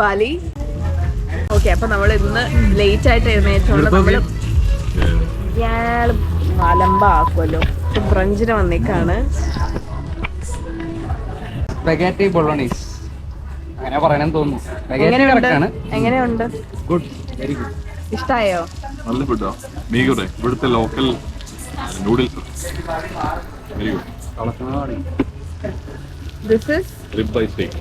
Bali. Okay, അപ്പൊ നമ്മൾ ഇന്ന് ലേറ്റ് ആയിട്ട് എഴുന്നേറ്റുകൊണ്ട് നമ്മള് മലമ്പാക്കുമല്ലോ. ബ്രഞ്ചിന് വന്നേക്കാണ്. സ്പഗേറ്റി ബൊളോണീസ് അങ്ങനെ പറയണെന്ന് തോന്നുന്നു. എങ്ങനെയുണ്ട്? Good, very good. ഇഷ്ടായോ? നല്ല ഫുഡാ. മീഗുടെ ഇവിടുത്തെ local noodles. Very good. This is rib eye steak.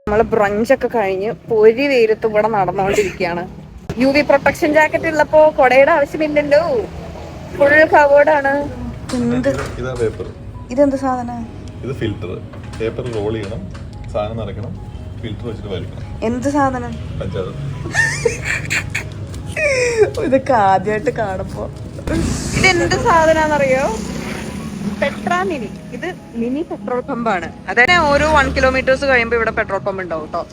നമ്മള് ബ്രഞ്ചൊക്കെ കഴിഞ്ഞ് പൊരി വെയിലത്തും കൂടെ നടന്നുകൊണ്ടിരിക്കുകയാണ്. UV പ്രൊട്ടക്ഷൻ ജാക്കറ്റ് ഉള്ളപ്പോ കൊടയുടെ ആവശ്യമില്ലല്ലോ. ഫുൾ കവേർഡാണ്. ഇതാ പേപ്പർ. ഇതെന്ത് സാധനം? ഇത് ഫിൽറ്റർ. പേപ്പർ റോൾ ചെയ്യണം, സാധനം നിറയ്ക്കണം, ഫിൽറ്റർ വെച്ചിട്ട് വലിക്കണം. എന്ത് സാധനം? പഞ്ചായത്ത്. ഇതൊക്കെ ആദ്യമായിട്ട് കാണുമ്പോ. ഇതെന്ത് സാധനാന്നറിയോ? പെട്രാമിനി. ഇത് മിനി പെട്രോൾ പമ്പാണ്. അതായത് ഓരോ 1 കിലോമീറ്റേഴ്സ് കഴിയുമ്പോൾ ഇവിടെ പെട്രോൾ പമ്പ് ഉണ്ടാവും കേട്ടോ.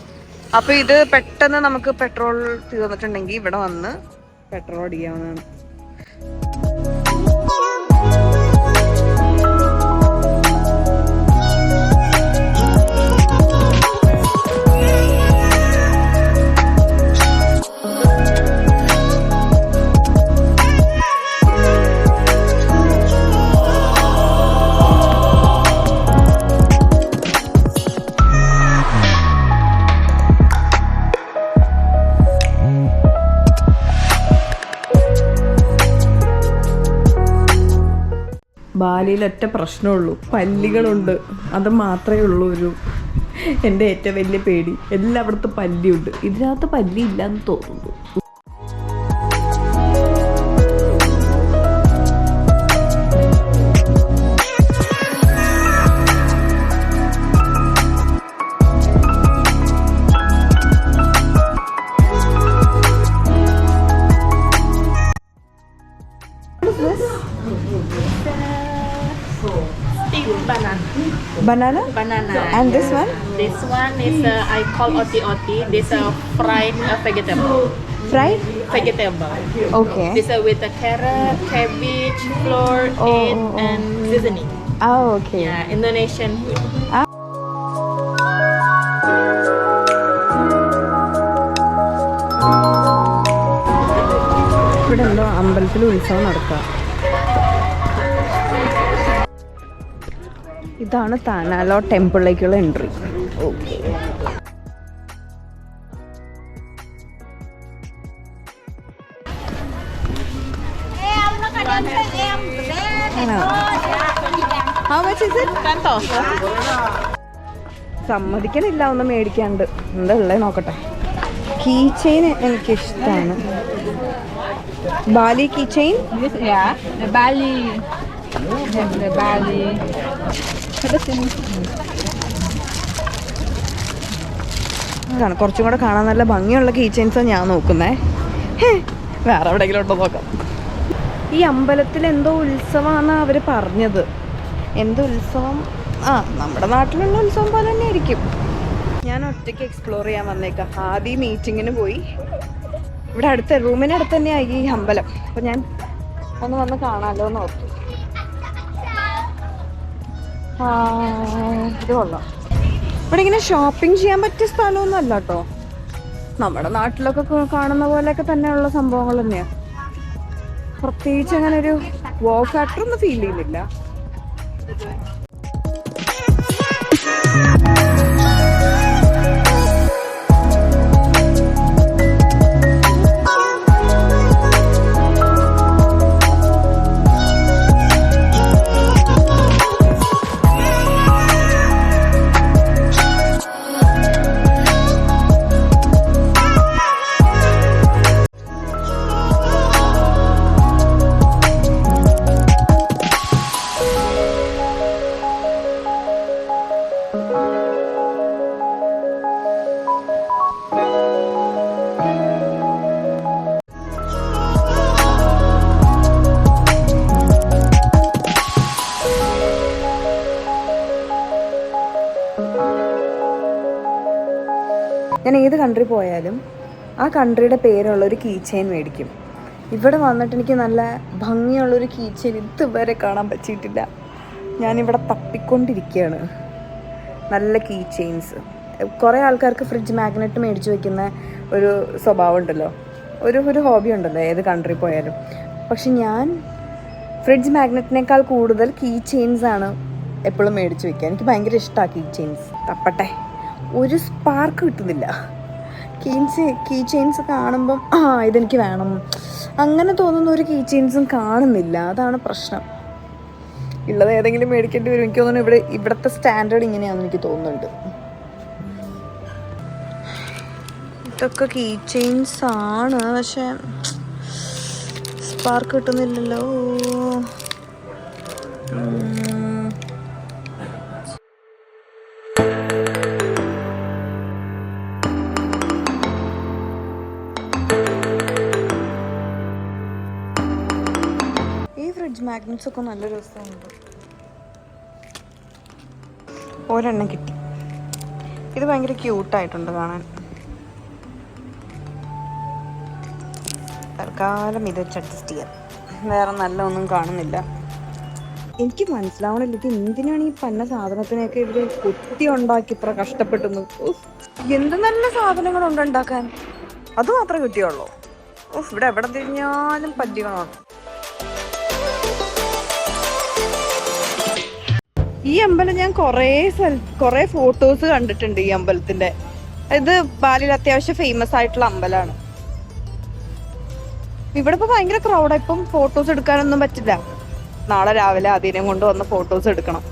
അപ്പൊ ഇത് പെട്ടെന്ന് നമുക്ക് പെട്രോൾ തീർന്നിട്ടുണ്ടെങ്കിൽ ഇവിടെ വന്ന് പെട്രോൾ അടിക്കാവുന്നതാണ്. ബാലിയിൽ ഒറ്റ പ്രശ്നമുള്ളൂ, പല്ലികളുണ്ട്. അത് മാത്രമേ ഉള്ളൂ എൻ്റെ ഏറ്റവും വലിയ പേടി. എല്ലായിടത്തും പല്ലിയുണ്ട്, ഇതിനകത്ത് പല്ലി ഇല്ലാന്ന് തോന്നുന്നു. Banana? And this one? This one is I call oti oti. This fried vegetable. Fried? Vegetable. Okay. This with a carrot, cabbage, flour, egg, and seasoning. Oh, okay. Yeah, Indonesian food. ഇവിടെ എന്തോ അമ്പലത്തിൽ ഉത്സവം നടക്കാം. ഇതാണ് താനാലോ ടെമ്പിളിലേക്കുള്ള entry. Okay, സമ്മതിക്കണില്ല ഒന്ന് മേടിക്കാണ്ട്. എന്താ ഉള്ളത് നോക്കട്ടെ. കീ ചെയിൻ എനിക്കിഷ്ടമാണ്. Bali key chain. Bali. The Bali. ഇതാണ് കുറച്ചും കൂടെ കാണാൻ നല്ല ഭംഗിയുള്ള കീ ചെയിൻസാണ് ഞാൻ നോക്കുന്നേ. വേറെ എവിടെയെങ്കിലും ഉണ്ടോ നോക്കാം. ഈ അമ്പലത്തിൽ എന്തോ ഉത്സവമാണ് അവർ പറഞ്ഞത്. എന്തോ ഉത്സവം? നമ്മുടെ നാട്ടിലുള്ള ഉത്സവം പോലെ തന്നെ ആയിരിക്കും. ഞാൻ ഒറ്റയ്ക്ക് എക്സ്പ്ലോർ ചെയ്യാൻ വന്നേക്കാം. ആദ്യം മീറ്റിങ്ങിന് പോയി. ഇവിടെ അടുത്ത റൂമിനടുത്ത് തന്നെയായി ഈ അമ്പലം. അപ്പം ഞാൻ ഒന്ന് വന്ന് കാണാമല്ലോ എന്ന് ഓർത്തു. ഇത് കൊള്ളാം. ഇവിടെ ഇങ്ങനെ ഷോപ്പിംഗ് ചെയ്യാൻ പറ്റിയ സ്ഥലമൊന്നും അല്ല കേട്ടോ. നമ്മുടെ നാട്ടിലൊക്കെ കാണുന്ന പോലെയൊക്കെ തന്നെയുള്ള സംഭവങ്ങൾ തന്നെയാണ്. പ്രത്യേകിച്ച് അങ്ങനെ ഒരു വോ ഫാക്ടർ ഒന്നും ഫീൽ ചെയ്യുന്നില്ല. ഞാൻ ഏത് കൺട്രി പോയാലും ആ കൺട്രിയുടെ പേരുള്ളൊരു കീ ചെയിൻ മേടിക്കും. ഇവിടെ വന്നിട്ട് എനിക്ക് നല്ല ഭംഗിയുള്ളൊരു കീ ചെയിൻ ഇതുവരെ കാണാൻ പറ്റിയിട്ടില്ല. ഞാനിവിടെ തപ്പിക്കൊണ്ടിരിക്കുകയാണ് നല്ല കീ ചെയിൻസ്. കുറേ ആൾക്കാർക്ക് ഫ്രിഡ്ജ് മാഗ്നറ്റ് മേടിച്ച് വെക്കുന്ന ഒരു സ്വഭാവം ഉണ്ടല്ലോ, ഒരു ഹോബി ഉണ്ടല്ലോ ഏത് കൺട്രി പോയാലും. പക്ഷെ ഞാൻ ഫ്രിഡ്ജ് മാഗ്നറ്റിനേക്കാൾ കൂടുതൽ കീ ചെയിൻസ് ആണ് എപ്പോഴും മേടിച്ച് വെക്കുക. എനിക്ക് ഭയങ്കര ഇഷ്ടമാണ് കീ ചെയിൻസ്. തപ്പട്ടെ, ഒരു സ്പാർക്ക് കിട്ടുന്നില്ല. കീ ചെയിൻസ് കാണുമ്പം ഇതെനിക്ക് വേണം അങ്ങനെ തോന്നുന്ന ഒരു കീ ചെയിൻസും കാണുന്നില്ല. അതാണ് പ്രശ്നം. ഉള്ളത് ഏതെങ്കിലും മേടിക്കേണ്ടി വരും. എനിക്ക് തോന്നുന്നു ഇവിടുത്തെ സ്റ്റാൻഡേർഡ് ഇങ്ങനെയാണെന്ന് എനിക്ക് തോന്നുന്നുണ്ട്. ഇതൊക്കെ കീ ചെയിൻസ് ആണ്, പക്ഷെ സ്പാർക്ക് കിട്ടുന്നില്ലല്ലോ. ഈ ഫ്രിഡ്ജ് മാഗ്നറ്റ്സ് ഒക്കെ നല്ല രസമുണ്ട്. ഒരെണ്ണം കിട്ടി. ഇത് ഭയങ്കര ക്യൂട്ടായിട്ടുണ്ട് കാണാൻ. തൽക്കാലം ഇത് വെച്ച് അഡ്ജസ്റ്റ് ചെയ്യാം. വേറെ നല്ല ഒന്നും കാണുന്നില്ല. എനിക്ക് മനസ്സിലാവണില്ല ഇത് എന്തിനാണ് ഈ പന്ന സാധനത്തിനെയൊക്കെ ഇവര് കുത്തി ഉണ്ടാക്കി ഇത്ര കഷ്ടപ്പെട്ടു. എന്ത് നല്ല സാധനങ്ങളുണ്ട് ഉണ്ടാക്കാൻ. അത് മാത്രമേ കിട്ടിയുള്ളൂ. ഇവിടെ എവിടെ തിരിഞ്ഞാലും പല്ലികളാണ്. ഈ അമ്പലം ഞാൻ കുറേ ഫോട്ടോസ് കണ്ടിട്ടുണ്ട്. ഈ അമ്പലത്തിന്റെ ഇത് ബാലിയിൽ അത്യാവശ്യം ഫേമസ് ആയിട്ടുള്ള അമ്പലമാണ്. ഇവിടെ ഇപ്പൊ ഭയങ്കര ക്രൗഡാ. ഇപ്പം ഫോട്ടോസ് എടുക്കാനൊന്നും പറ്റില്ല. നാളെ രാവിലെ അതിനെ കൊണ്ട് വന്ന് ഫോട്ടോസ് എടുക്കണം.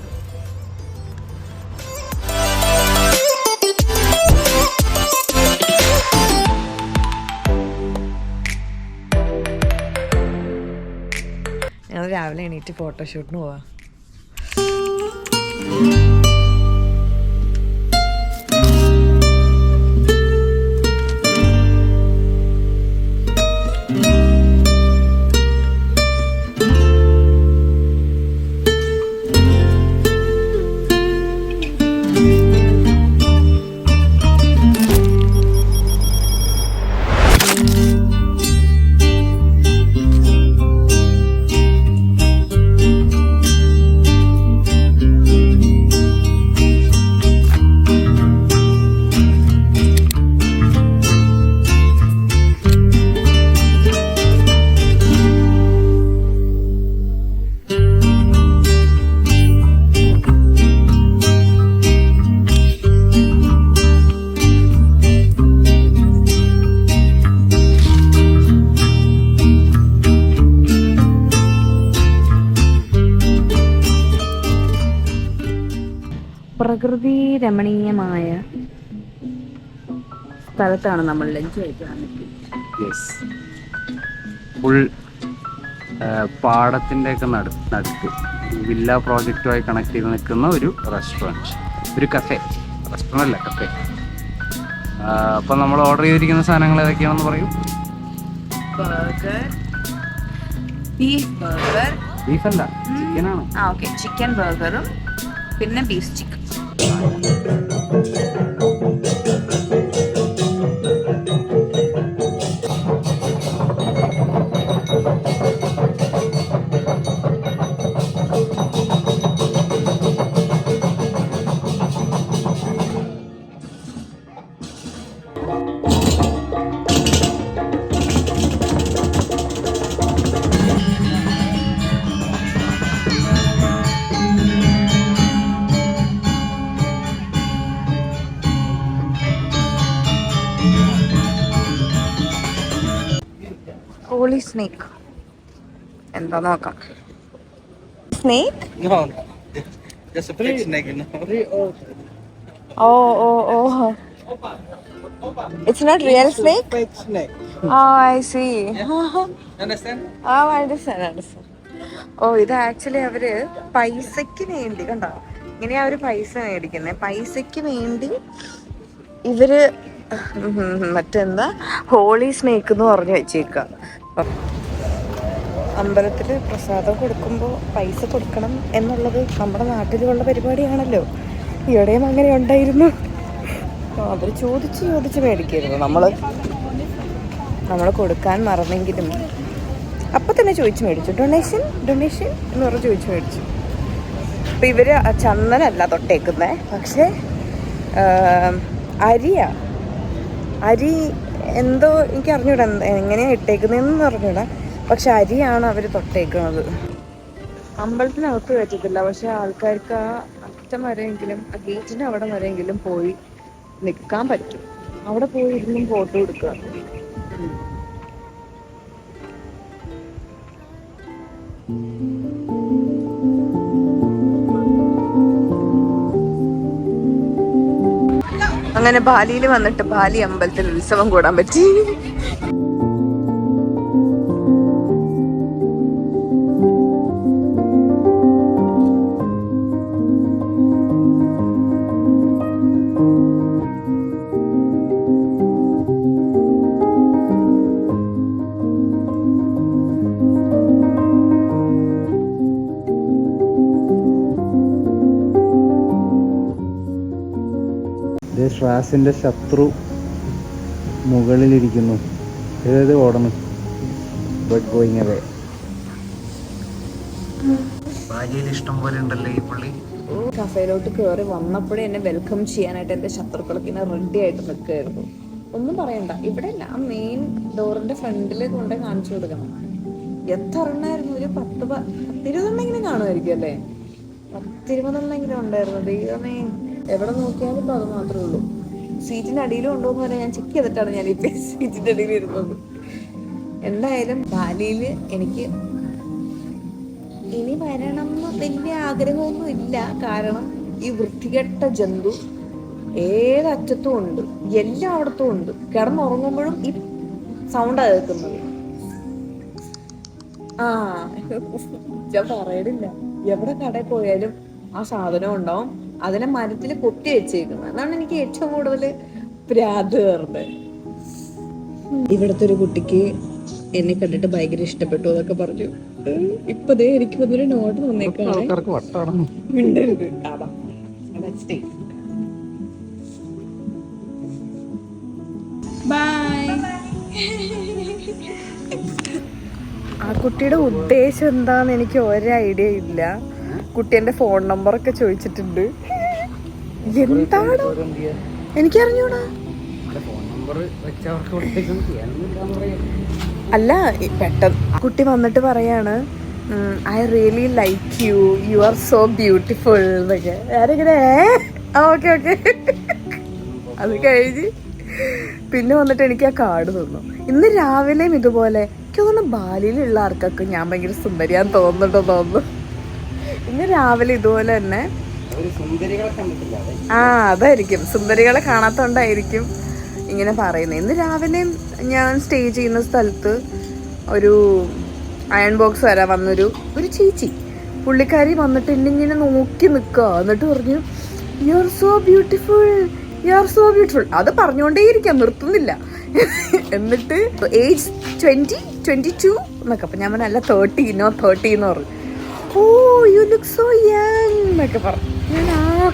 ഞങ്ങൾ രാവിലെ എണീറ്റ് ഫോട്ടോഷൂട്ടിന് പോവാ. പ്രകൃതി രമണീയമായ സ്ഥലത്താണ് നമ്മൾ ലഞ്ച് കഴിക്കാൻ. ഫുൾ പാടത്തിൻ്റെ ഒക്കെ നടുക്ക് വില്ല പ്രോജക്റ്റുമായി കണക്ട് ചെയ്ത് നിൽക്കുന്ന ഒരു റെസ്റ്റോറൻറ്റ്, ഒരു കഫേ. റെസ്റ്റോറൻ്റ് അല്ല, കഫേ. അപ്പം നമ്മൾ ഓർഡർ ചെയ്തിരിക്കുന്ന സാധനങ്ങൾ ഏതൊക്കെയാണെന്ന് പറയും. Burger, beef burger. ബീഫല്ല, ചിക്കനാണ്. ഓക്കെ, ചിക്കൻ ബർഗറും പിന്നെ ബീഫ് ചിക്കൻ. ഹോളി സ്നേക്ക് എന്താ നോക്കാം. Snake? No, just a fake snake, you know. Oh. It's not real snake? Fake snake. Oh, I see. Understand? Oh, I understand. ഇത് actually അവര് പൈസക്ക് വേണ്ടി, കണ്ടോ, ഇങ്ങനെയാ അവര് പൈസ മേടിക്കുന്നത്. പൈസക്ക് വേണ്ടി ഇവര് മറ്റെന്താ ഹോളി സ്നേക്ക് എന്ന് പറഞ്ഞു വെച്ചേക്ക. അമ്പലത്തിൽ പ്രസാദം കൊടുക്കുമ്പോൾ പൈസ കൊടുക്കണം എന്നുള്ളത് നമ്മുടെ നാട്ടിലുള്ള പരിപാടിയാണല്ലോ. ഇവിടെയും അങ്ങനെ ഉണ്ടായിരുന്നു. അവർ ചോദിച്ച് മേടിക്കരുത്. നമ്മൾ കൊടുക്കാൻ മറന്നെങ്കിലും അപ്പം തന്നെ ചോദിച്ചു മേടിച്ചു. ഡൊണേഷൻ എന്ന് പറഞ്ഞ് ചോദിച്ചു മേടിച്ചു. അപ്പം ഇവർ ചന്ദനല്ല തൊട്ടേക്കുന്നത്, പക്ഷേ അരിയാ, അരി എന്തോ എനിക്ക് അറിഞ്ഞൂടാ എങ്ങനെയാണ് ഇട്ടേക്കുന്നതെന്ന് അറിഞ്ഞൂടാ, പക്ഷെ അരിയാണ് അവർ തൊട്ടേക്കുന്നത്. അമ്പലത്തിനകത്ത് വെച്ചിട്ടില്ല, പക്ഷെ ആൾക്കാർക്ക് ആ അറ്റം വരെയെങ്കിലും ആ ഗേറ്റിൻ്റെ അവിടെ വരെയെങ്കിലും പോയി നിൽക്കാൻ പറ്റും. അവിടെ പോയി ഇരുന്നും ഫോട്ടോ എടുക്കുക. അങ്ങനെ ബാലിയിൽ വന്നിട്ട് ബാലി അമ്പലത്തിൽ ഉത്സവം കൂടാൻ പറ്റി. ശ്വാസിന്റെ ശത്രു മുകളിലിരിക്കുന്നു. ഏത് ഓടണം ഭാര്യയിൽ ഇഷ്ടം പോലെ ഉണ്ടല്ലോ ഈ പുള്ളി. കഫേയിലോട്ട് കയറി വന്നപ്പോഴേ എന്നെ വെൽക്കം ചെയ്യാനായിട്ട് എൻ്റെ ശത്രുക്കളൊക്കെ ഇങ്ങനെ റെഡി ആയിട്ട് നിൽക്കുകയായിരുന്നു. ഒന്നും പറയണ്ട, ഇവിടെ അല്ല, ആ മെയിൻ ഡോറിന്റെ ഫ്രണ്ടിൽ കൊണ്ട് കാണിച്ചു കൊടുക്കണം. എത്ര എണ്ണായിരുന്നു? ഒരു 10-20 എങ്കിലും കാണുമായിരിക്കും അല്ലേ? 10-20 ഉണ്ടായിരുന്നു. ദൈവമേ, എവിടെ നോക്കിയാലും ഇപ്പൊ അത് മാത്രമേ ഉള്ളൂ. സീറ്റിന്റെ അടിയിലും ഉണ്ടോന്ന് പറയാൻ ഞാൻ ചെക്ക് ചെയ്തിട്ടാണ് ഞാൻ ഇപ്പൊ സീറ്റിന്റെ അടിയിൽ ഇരുന്നത്. എന്തായാലും ബാലിയിൽ എനിക്ക് ഇനി വരണം എന്ന് വലിയ ആഗ്രഹമൊന്നും ഇല്ല. കാരണം ഈ വൃത്തികെട്ട ജന്തു ഏതറ്റത്തും ഉണ്ട്, എല്ലായിടത്തും ഉണ്ട്. കിടന്നുറങ്ങുമ്പോഴും ഈ സൗണ്ടാ കേൾക്കുന്നത്. ഞാൻ പറയണില്ല, എവിടെ കടയിൽ പോയാലും ആ സാധനം ഉണ്ടാവും. അതിനെ മരത്തിൽ കൊത്തി വെച്ചേക്കുന്നത്. അതാണ് എനിക്ക് ഏറ്റവും കൂടുതൽ പ്രാന്ത് കയറുന്നത്. ഇവിടുത്തെ ഒരു കുട്ടിക്ക് എന്നെ കണ്ടിട്ട് ഭയങ്കര ഇഷ്ടപ്പെട്ടു എന്നൊക്കെ പറഞ്ഞു. ഇപ്പൊ ദേ എനിക്ക് വന്നൊരു നോട്ട് വന്നേക്കാണ്. മിണ്ടരുത്. ബൈ. ആ കുട്ടിയുടെ ഉദ്ദേശം എന്താന്ന് എനിക്ക് ഒരു ഐഡിയ ഇല്ല. കുട്ടി എന്റെ ഫോൺ നമ്പറൊക്കെ ചോദിച്ചിട്ടുണ്ട്. എന്താണ് എനിക്കറിഞ്ഞൂടാ. അല്ല, പെട്ടെന്ന് കുട്ടി വന്നിട്ട് പറയാണ് I really like you, you are so beautiful എന്നൊക്കെ. ഞാനിങ്ങനെ ഓക്കെ ഓക്കെ. അത് കഴിഞ്ഞ് പിന്നെ വന്നിട്ട് എനിക്ക് ആ കാർഡ് തന്നു. ഇന്ന് രാവിലെയും ഇതുപോലെ എനിക്ക് തോന്നുന്നു ബാലിയിലുള്ള ആർക്കൊക്കെ ഞാൻ ഭയങ്കര സുന്ദരിയാന്ന് തോന്നുന്നു. ഇന്ന് രാവിലെ ഇതുപോലെ തന്നെ അതായിരിക്കും, സുന്ദരികളെ കാണാത്തോണ്ടായിരിക്കും ഇങ്ങനെ പറയുന്നത്. ഇന്ന് രാവിലെ ഞാൻ സ്റ്റേ ചെയ്യുന്ന സ്ഥലത്ത് ഒരു അയൺ ബോക്സ് വരാൻ വന്നൊരു ചേച്ചി, പുള്ളിക്കാരി വന്നിട്ട് എന്നെ ഇങ്ങനെ നോക്കി നിൽക്കുക. എന്നിട്ട് പറഞ്ഞു you are so beautiful, you are so beautiful. അത് പറഞ്ഞുകൊണ്ടേയിരിക്കാം, നിർത്തുന്നില്ല. എന്നിട്ട് ഏജ് 20-22 എന്നൊക്കെ. അപ്പം ഞാൻ പറഞ്ഞ 30 എന്ന് പറഞ്ഞു. ഓ യു ലുക്ക് സോ യങ് എന്നൊക്കെ പറഞ്ഞു. ഞാൻ